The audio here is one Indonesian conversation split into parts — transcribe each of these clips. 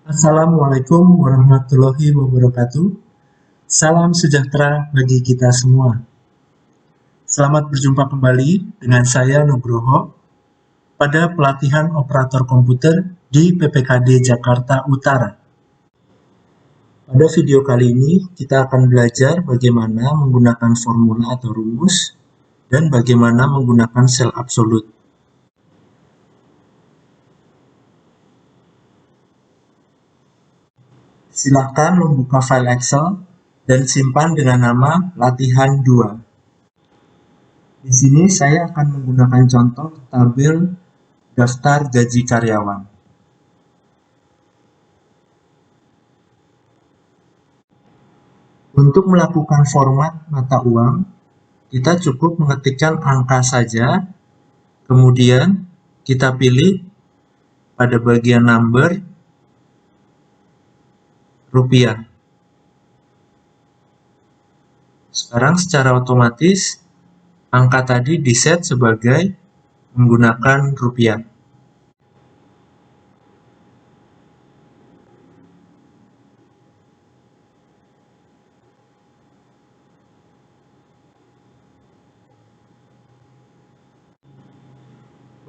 Assalamualaikum warahmatullahi wabarakatuh. Salam sejahtera bagi kita semua. Selamat berjumpa kembali dengan saya Nugroho pada pelatihan operator komputer di PPKD Jakarta Utara. Pada video kali ini kita akan belajar bagaimana menggunakan formula atau rumus dan bagaimana menggunakan sel absolut. Silakan membuka file Excel dan simpan dengan nama latihan 2. Di sini saya akan menggunakan contoh tabel daftar gaji karyawan. Untuk melakukan format mata uang, kita cukup mengetikkan angka saja, kemudian kita pilih pada bagian number rupiah. Sekarang secara otomatis angka tadi diset sebagai menggunakan rupiah.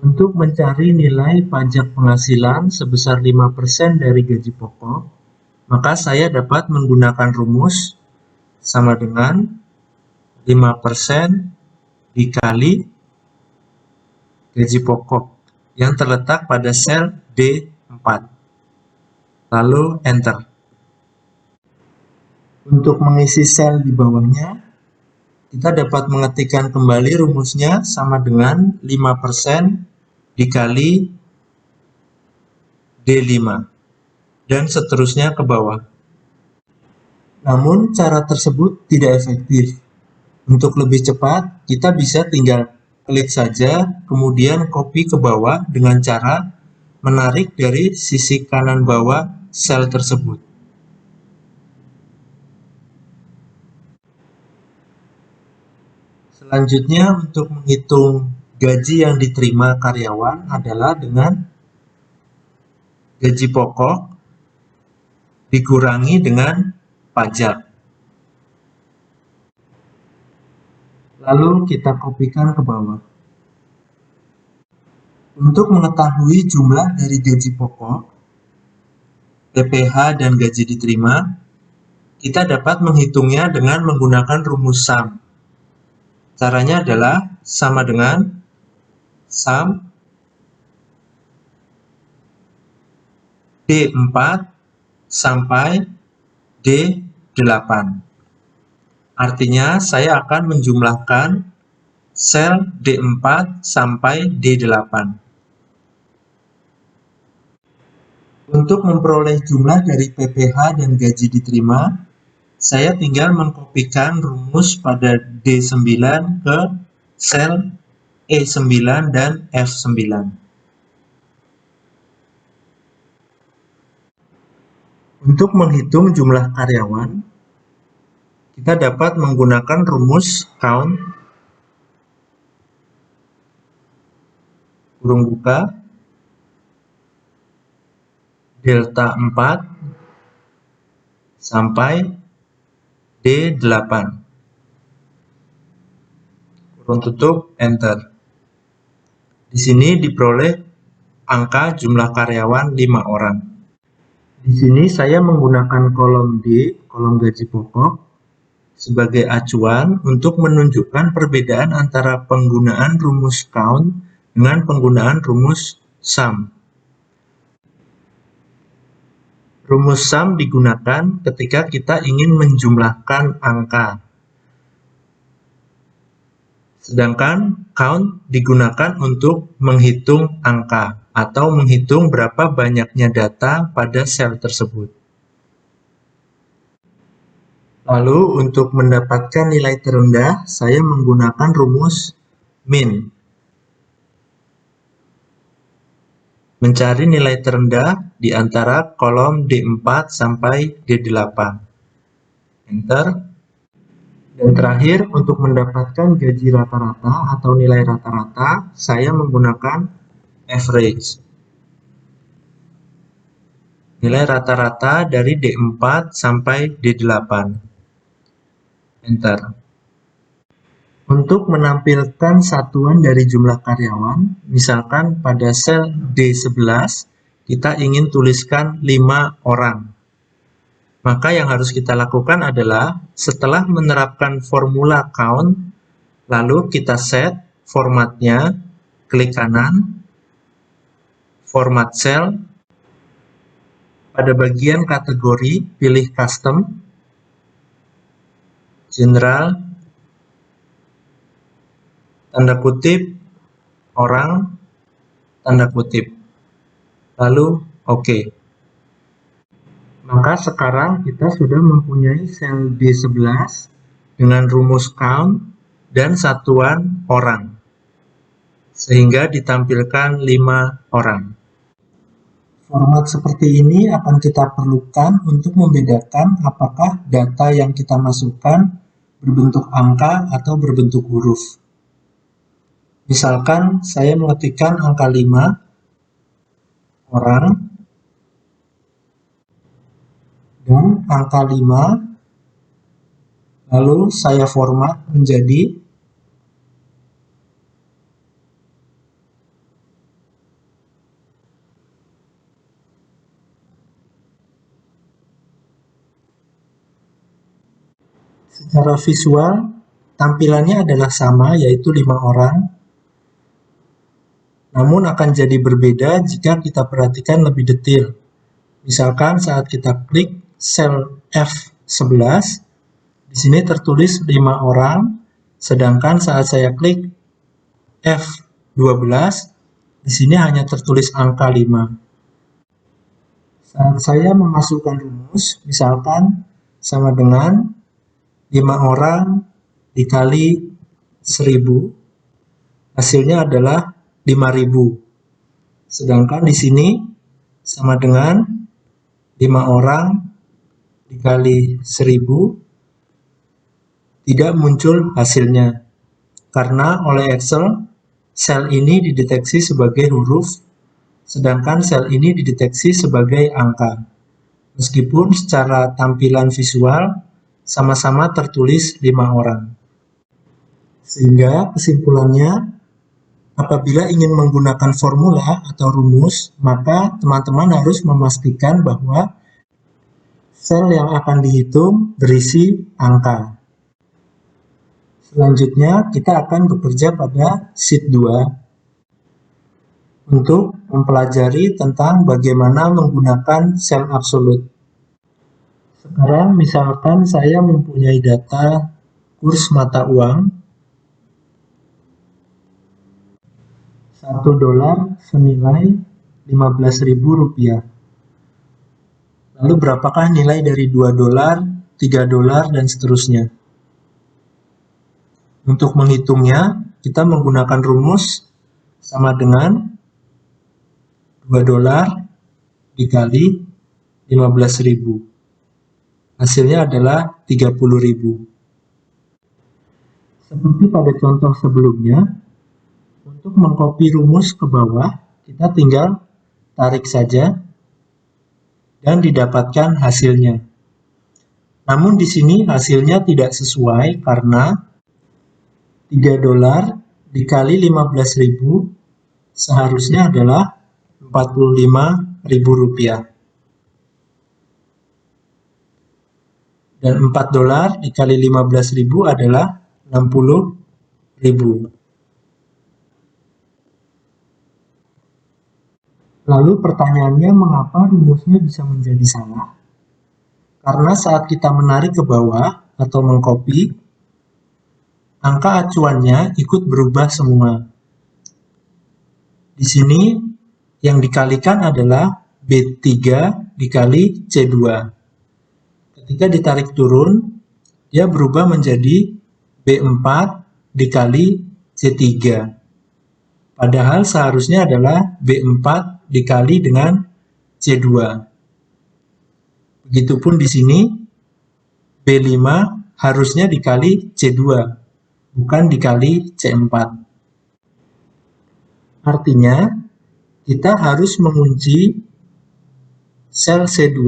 Untuk mencari nilai pajak penghasilan sebesar 5% dari gaji pokok, maka saya dapat menggunakan rumus sama dengan 5% dikali gaji pokok yang terletak pada sel D4. Lalu Enter. Untuk mengisi sel di bawahnya, kita dapat mengetikkan kembali rumusnya sama dengan 5% dikali D5 dan seterusnya ke bawah. Namun cara tersebut tidak efektif. Untuk lebih cepat, kita bisa tinggal klik saja, kemudian copy ke bawah dengan cara menarik dari sisi kanan bawah sel tersebut. Selanjutnya, untuk menghitung gaji yang diterima karyawan adalah dengan gaji pokok dikurangi dengan pajak. Lalu kita kopikan ke bawah. Untuk mengetahui jumlah dari gaji pokok, PPh dan gaji diterima, kita dapat menghitungnya dengan menggunakan rumus SUM. Caranya adalah sama dengan SUM D4 sampai D8. Artinya saya akan menjumlahkan sel D4 sampai D8. Untuk memperoleh jumlah dari PPh dan gaji diterima, saya tinggal mengkopikan rumus pada D9 ke sel E9 dan F9. Untuk menghitung jumlah karyawan, kita dapat menggunakan rumus count kurung buka delta 4 sampai D8 kurung tutup enter. Di sini diperoleh angka jumlah karyawan 5 orang. Di sini saya menggunakan kolom D, kolom gaji pokok, sebagai acuan untuk menunjukkan perbedaan antara penggunaan rumus count dengan penggunaan rumus SUM. Rumus SUM digunakan ketika kita ingin menjumlahkan angka. Sedangkan count digunakan untuk menghitung angka atau menghitung berapa banyaknya data pada sel tersebut. Lalu untuk mendapatkan nilai terendah, saya menggunakan rumus min. Mencari nilai terendah di antara kolom D4 sampai D8. Enter. Dan terakhir, untuk mendapatkan gaji rata-rata atau nilai rata-rata, saya menggunakan average. nilai rata-rata dari D4 sampai D8. Enter. Untuk menampilkan satuan dari jumlah karyawan, misalkan pada sel D11, kita ingin tuliskan 5 orang. Maka yang harus kita lakukan adalah, setelah menerapkan formula count, lalu kita set formatnya, klik kanan, format cell, pada bagian kategori, pilih custom, general, tanda kutip, orang, tanda kutip, lalu OK. Maka sekarang kita sudah mempunyai sel D11 dengan rumus count dan satuan orang, sehingga ditampilkan 5 orang. Format seperti ini akan kita perlukan untuk membedakan apakah data yang kita masukkan berbentuk angka atau berbentuk huruf. Misalkan saya mengetikkan angka 5 orang dan angka 5, lalu saya format menjadi secara visual, tampilannya adalah sama, yaitu 5 orang, namun akan jadi berbeda jika kita perhatikan lebih detail. Misalkan saat kita klik sel F11, di sini tertulis 5 orang, sedangkan saat saya klik F12, di sini hanya tertulis angka 5. Saat saya memasukkan rumus, misalkan sama dengan 5 orang dikali 1000, hasilnya adalah 5000. Sedangkan di sini sama dengan 5 orang dikali 1000, tidak muncul hasilnya. Karena oleh Excel, sel ini dideteksi sebagai huruf, sedangkan sel ini dideteksi sebagai angka. Meskipun secara tampilan visual, sama-sama tertulis 5 orang. Sehingga kesimpulannya, apabila ingin menggunakan formula atau rumus, maka teman-teman harus memastikan bahwa sel yang akan dihitung berisi angka. Selanjutnya, kita akan bekerja pada sheet 2 untuk mempelajari tentang bagaimana menggunakan sel absolut. Sekarang misalkan saya mempunyai data kurs mata uang $1 senilai Rp15.000. Lalu berapakah nilai dari $2, $3, dan seterusnya? Untuk menghitungnya, kita menggunakan rumus sama dengan $2 dikali 15.000. Hasilnya adalah 30.000. Seperti pada contoh sebelumnya, untuk mengcopy rumus ke bawah, kita tinggal tarik saja dan didapatkan hasilnya. Namun di sini hasilnya tidak sesuai karena $3 dikali 15.000 seharusnya adalah Rp45.000. Dan $4 dikali 15.000 adalah 60.000. Lalu pertanyaannya, mengapa rumusnya bisa menjadi salah? Karena saat kita menarik ke bawah atau mengcopy, angka acuannya ikut berubah semua. Di sini yang dikalikan adalah B3 dikali C2. Ketika ditarik turun, dia berubah menjadi B4 dikali C3. Padahal seharusnya adalah B4 dikali dengan C2. Begitupun di sini, B5 harusnya dikali C2, bukan dikali C4. Artinya, kita harus mengunci sel C2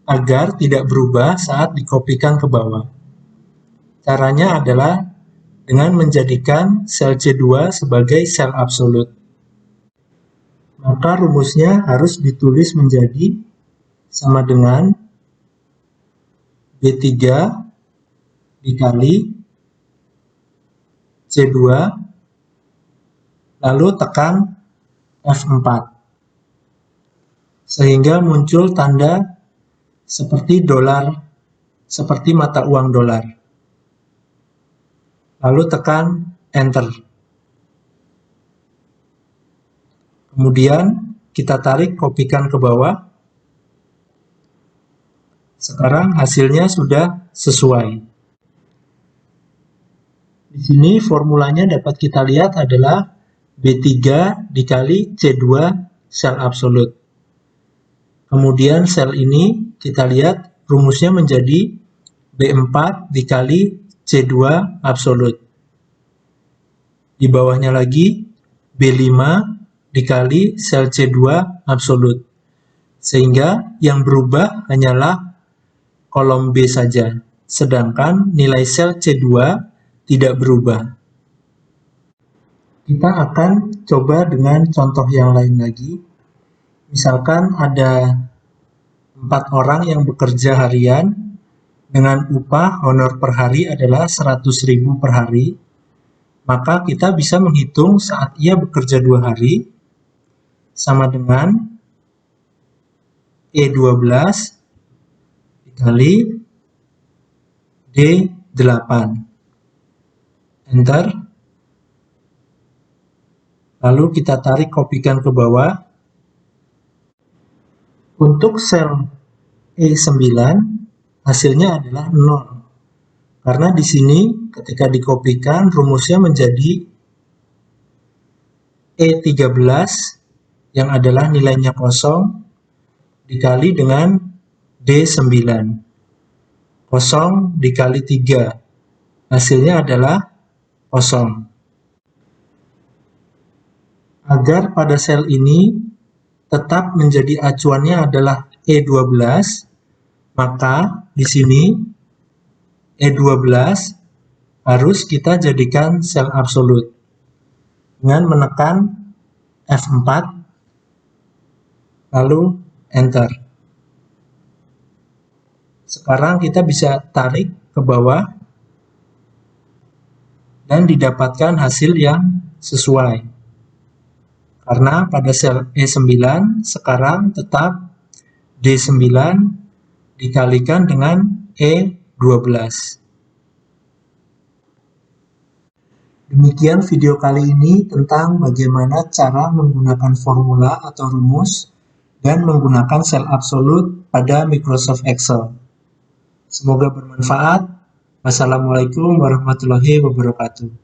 agar tidak berubah saat dikopikan ke bawah. Caranya adalah dengan menjadikan sel C2 sebagai sel absolut. Maka rumusnya harus ditulis menjadi sama dengan B3 dikali C2 lalu tekan F4 sehingga muncul tanda seperti dolar, seperti mata uang dolar. Lalu tekan Enter. Kemudian kita tarik, kopikan ke bawah. Sekarang hasilnya sudah sesuai. Di sini formulanya dapat kita lihat adalah B3 dikali C2 sel absolut. Kemudian sel ini kita lihat rumusnya menjadi B4 dikali C2 absolut. Di bawahnya lagi B5 dikali sel C2 absolut. Sehingga yang berubah hanyalah kolom B saja, sedangkan nilai sel C2 tidak berubah. Kita akan coba dengan contoh yang lain lagi. Misalkan ada 4 orang yang bekerja harian dengan upah honor per hari adalah 100.000 per hari. Maka kita bisa menghitung saat ia bekerja 2 hari sama dengan E12 dikali D8. Enter. Lalu kita tarik, kopikan ke bawah. Untuk sel E9 hasilnya adalah 0. Karena di sini ketika dikopikan rumusnya menjadi E13 yang adalah nilainya 0 dikali dengan D9. 0 dikali 3 hasilnya adalah 0. Agar pada sel ini tetap menjadi acuannya adalah E12, maka di sini E12 harus kita jadikan sel absolut dengan menekan F4 lalu Enter. Sekarang kita bisa tarik ke bawah dan didapatkan hasil yang sesuai. Karena pada sel E9 sekarang tetap D9 dikalikan dengan E12. Demikian video kali ini tentang bagaimana cara menggunakan formula atau rumus dan menggunakan sel absolut pada Microsoft Excel. Semoga bermanfaat. Wassalamualaikum warahmatullahi wabarakatuh.